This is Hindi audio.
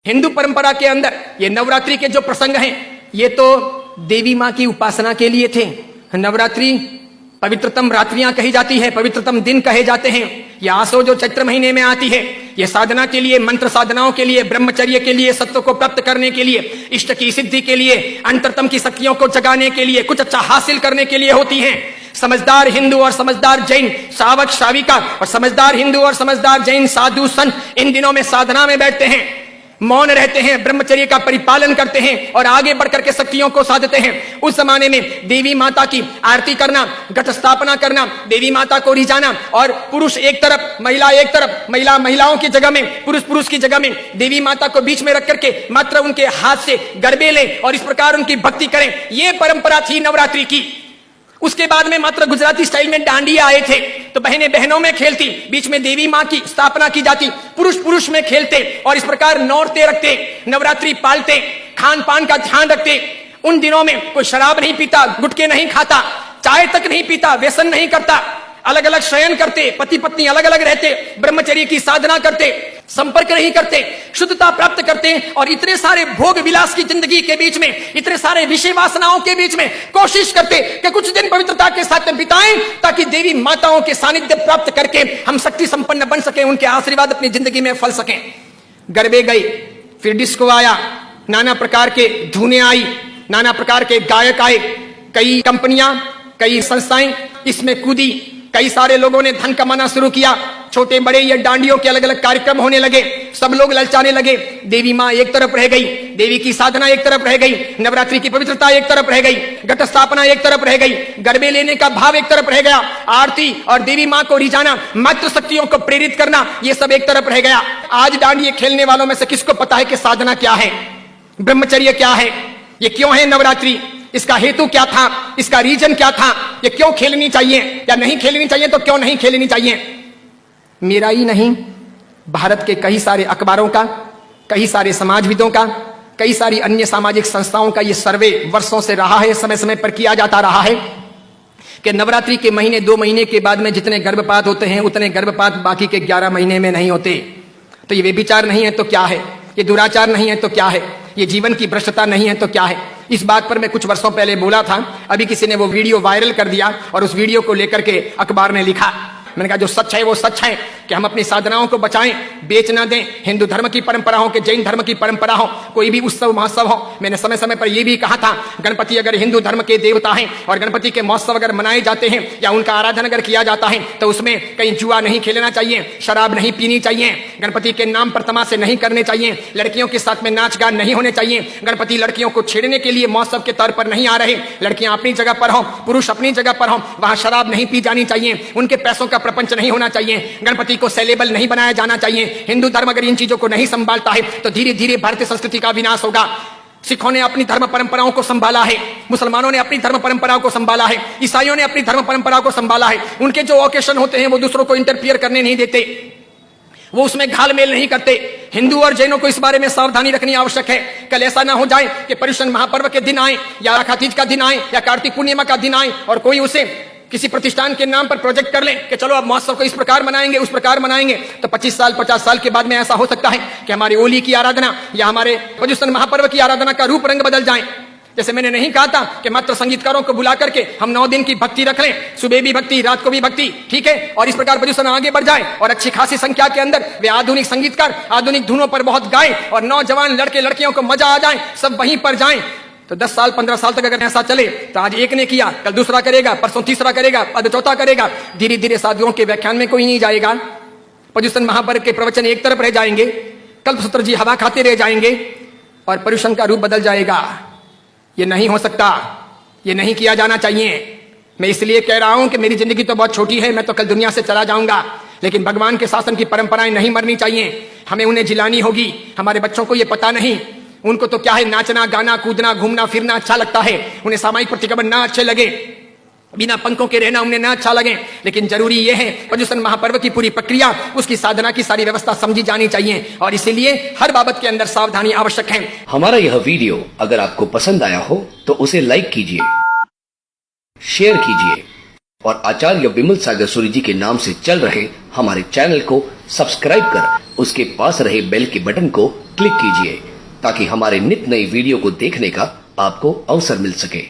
हिंदू परंपरा के अंदर ये नवरात्रि के जो प्रसंग हैं, ये तो देवी मां की उपासना के लिए थे। नवरात्रि पवित्रतम रात्रियां कही जाती है, पवित्रतम दिन कहे जाते हैं। यह आसो जो चैत्र महीने में आती है, यह साधना के लिए, मंत्र साधनाओं के लिए, ब्रह्मचर्य के लिए, सत्व को प्राप्त करने के लिए, इष्ट की सिद्धि के लिए, अंतरतम की शक्तियों को जगाने के लिए, कुछ अच्छा हासिल करने के लिए होती हैं। समझदार हिंदू और समझदार जैन श्रावक श्राविका और समझदार हिंदू और समझदार जैन साधु संत इन दिनों में साधना में बैठते हैं, मौन रहते हैं, ब्रह्मचर्य का परिपालन करते हैं और आगे बढ़कर के शक्तियों को साधते हैं। उस जमाने में देवी माता की आरती करना, घट स्थापना करना, देवी माता को रिझाना और पुरुष एक तरफ, महिला एक तरफ, महिलाओं की जगह में, पुरुष की जगह में, देवी माता को बीच में रख करके मात्र उनके हाथ से गरबे लें और इस प्रकार उनकी भक्ति करें। यह परंपरा थी नवरात्रि की। उसके बाद में मात्र गुजराती स्टाइल में डांडिया आए थे, तो बहनें बहनों में खेलती, बीच में देवी मां की स्थापना की जाती, पुरुष में खेलते और इस प्रकार नौरते रखते, नवरात्रि पालते, खान पान का ध्यान रखते। उन दिनों में कोई शराब नहीं पीता, गुटखे नहीं खाता, चाय तक नहीं पीता, व्यसन नहीं करता, अलग अलग शयन करते, पति पत्नी अलग अलग रहते, ब्रह्मचर्य की साधना करते, संपर्क नहीं करते, शुद्धता प्राप्त करते और इतने सारे भोग विलास की जिंदगी के बीच में, इतने सारे विषय वासनाओं के बीच में कोशिश करते कि कुछ दिन पवित्रता के साथ बिताएं, ताकि देवी माताओं के सानिध्य प्राप्त करके हम शक्ति संपन्न बन सके, उनके आशीर्वाद अपनी जिंदगी में फल सकें। गरबे गई, फिर डिस्को आया, नाना प्रकार के धुनें आई, नाना प्रकार के गायक आए, कई कंपनियां, कई संस्थाएं इसमें कूदी, कई सारे लोगों ने धन कमाना शुरू किया, छोटे बड़े ये डांडियों के अलग अलग कार्यक्रम होने लगे, सब लोग ललचाने लगे। देवी मां एक तरफ रह गई, देवी की साधना एक तरफ रह गई, नवरात्रि की पवित्रता एक तरफ रह गई, घट स्थापना एक तरफ रह गई, गरबे लेने का भाव एक तरफ रह गया, आरती और देवी मां को रिझाना, मातृ शक्तियों को प्रेरित करना, ये सब एक तरफ रह गया। आज डांडिये खेलने वालों में से किसको पता है कि साधना क्या है, ब्रह्मचर्य क्या है, ये क्यों है नवरात्रि, इसका हेतु क्या था, इसका रीजन क्या था, ये क्यों खेलनी चाहिए या नहीं खेलनी चाहिए, तो क्यों नहीं खेलनी चाहिए। मेरा ही नहीं, भारत के कई सारे अखबारों का, कई सारे समाजविदों का, कई सारी अन्य सामाजिक संस्थाओं का ये सर्वे वर्षों से रहा है, समय समय पर किया जाता रहा है कि नवरात्रि के महीने 2 महीने के बाद में जितने गर्भपात होते हैं, उतने गर्भपात बाकी के 11 महीने में नहीं होते। तो ये व्यभिचार नहीं है तो क्या है, ये दुराचार नहीं है तो क्या है, ये जीवन की भ्रष्टता नहीं है तो क्या है। इस बात पर मैं कुछ वर्षों पहले बोला था, अभी किसी ने वो वीडियो वायरल कर दिया और उस वीडियो को लेकर के अखबार ने लिखा। मैंने कहा जो सच है वो सच है कि हम अपनी साधनाओं को बचाएं, बेच ना दें। हिंदू धर्म की परंपरा हो कि जैन धर्म की परंपरा हो, कोई भी उत्सव महोत्सव हो, मैंने समय समय पर यह भी कहा था, गणपति अगर हिंदू धर्म के देवता हैं और गणपति के महोत्सव अगर मनाए जाते हैं या उनका आराधन अगर किया जाता है तो उसमें कहीं जुआ नहीं खेलना चाहिए, शराब नहीं पीनी चाहिए, गणपति के नाम पर तमाशे नहीं करने चाहिए, लड़कियों के साथ में नाच गान नहीं होने चाहिए, गणपति लड़कियों को छेड़ने के लिए महोत्सव के तौर पर नहीं आ रहे, लड़कियां अपनी जगह पर हो, पुरुष अपनी जगह पर हो, वहां शराब नहीं पी जानी चाहिए, उनके पैसों का प्रपंच नहीं होना चाहिए, गणपति को सेलेबल नहीं बनाया जाना चाहिए। हिंदू धर्म अगर इन चीजों को नहीं संभालता है तो धीरे धीरे भारतीय संस्कृति का विनाश होगा। सिखों ने अपनी धर्म परंपराओं को संभाला है, मुसलमानों ने अपनी धर्म परंपराओं को संभाला है, ईसाइयों ने अपनी धर्म परंपराओं को संभाला है। उनके जो ओकेशन होते हैं वो दूसरों को इंटरफियर करने नहीं देते, वो उसमें घालमेल नहीं करते। हिंदू और जैनों को इस बारे में सावधानी रखनी आवश्यक है। कल ऐसा ना हो जाए कि पर्युषण महापर्व के दिन आए या आखातीज का दिन आए या कार्तिक पूर्णिमा का दिन आए और कोई उसे किसी प्रतिष्ठान के नाम पर प्रोजेक्ट कर ले कि चलो अब महोत्सव को इस प्रकार मनाएंगे, उस प्रकार मनाएंगे, तो 25 साल 50 साल के बाद में ऐसा हो सकता है कि हमारी होली की आराधना या हमारे पर्युषण महापर्व की आराधना का रूप रंग बदल जाए। जैसे मैंने नहीं कहा था कि मात्र संगीतकारों को बुला करके हम 9 दिन की भक्ति रख लें, सुबह भी भक्ति, रात को भी भक्ति, ठीक है, और इस प्रकार पर्युषण आगे बढ़ जाए और अच्छी खासी संख्या के अंदर वे आधुनिक संगीतकार आधुनिक धुनों पर बहुत गाएं और नौजवान लड़के लड़कियों को मजा आ जाए, सब वहीं पर जाएं। तो 10 साल 15 साल तक अगर ऐसा चले तो आज एक ने किया, कल दूसरा करेगा, परसों तीसरा करेगा, अब चौथा करेगा, धीरे धीरे साधुओं के व्याख्यान में कोई नहीं जाएगा, पर्युषण महापर्व के प्रवचन एक तरफ रह जाएंगे, कल्पसूत्र जी हवा खाते रह जाएंगे और पर्युषण का रूप बदल जाएगा। ये नहीं हो सकता, ये नहीं किया जाना चाहिए। मैं इसलिए कह रहा हूं कि मेरी जिंदगी तो बहुत छोटी है, मैं तो कल दुनिया से चला जाऊंगा, लेकिन भगवान के शासन की परंपराएं नहीं मरनी चाहिए, हमें उन्हें जिलानी होगी। हमारे बच्चों को ये पता नहीं, उनको तो क्या है, नाचना गाना कूदना घूमना फिरना अच्छा लगता है, उन्हें सामाजिक प्रतिक्रमण ना अच्छे लगे, बिना पंखों के रहना उन्हें ना अच्छा लगे, लेकिन जरूरी यह है पर्युषण महापर्व की पूरी प्रक्रिया, उसकी साधना की सारी व्यवस्था समझी जानी चाहिए और इसीलिए हर बाबत के अंदर सावधानी आवश्यक है। हमारा यह वीडियो अगर आपको पसंद आया हो तो उसे लाइक कीजिए, शेयर कीजिए और आचार्य विमल सागर सूरी जी के नाम से चल रहे हमारे चैनल को सब्सक्राइब कर उसके पास रहे बेल के बटन को क्लिक कीजिए ताकि हमारे नित नई वीडियो को देखने का आपको अवसर मिल सके।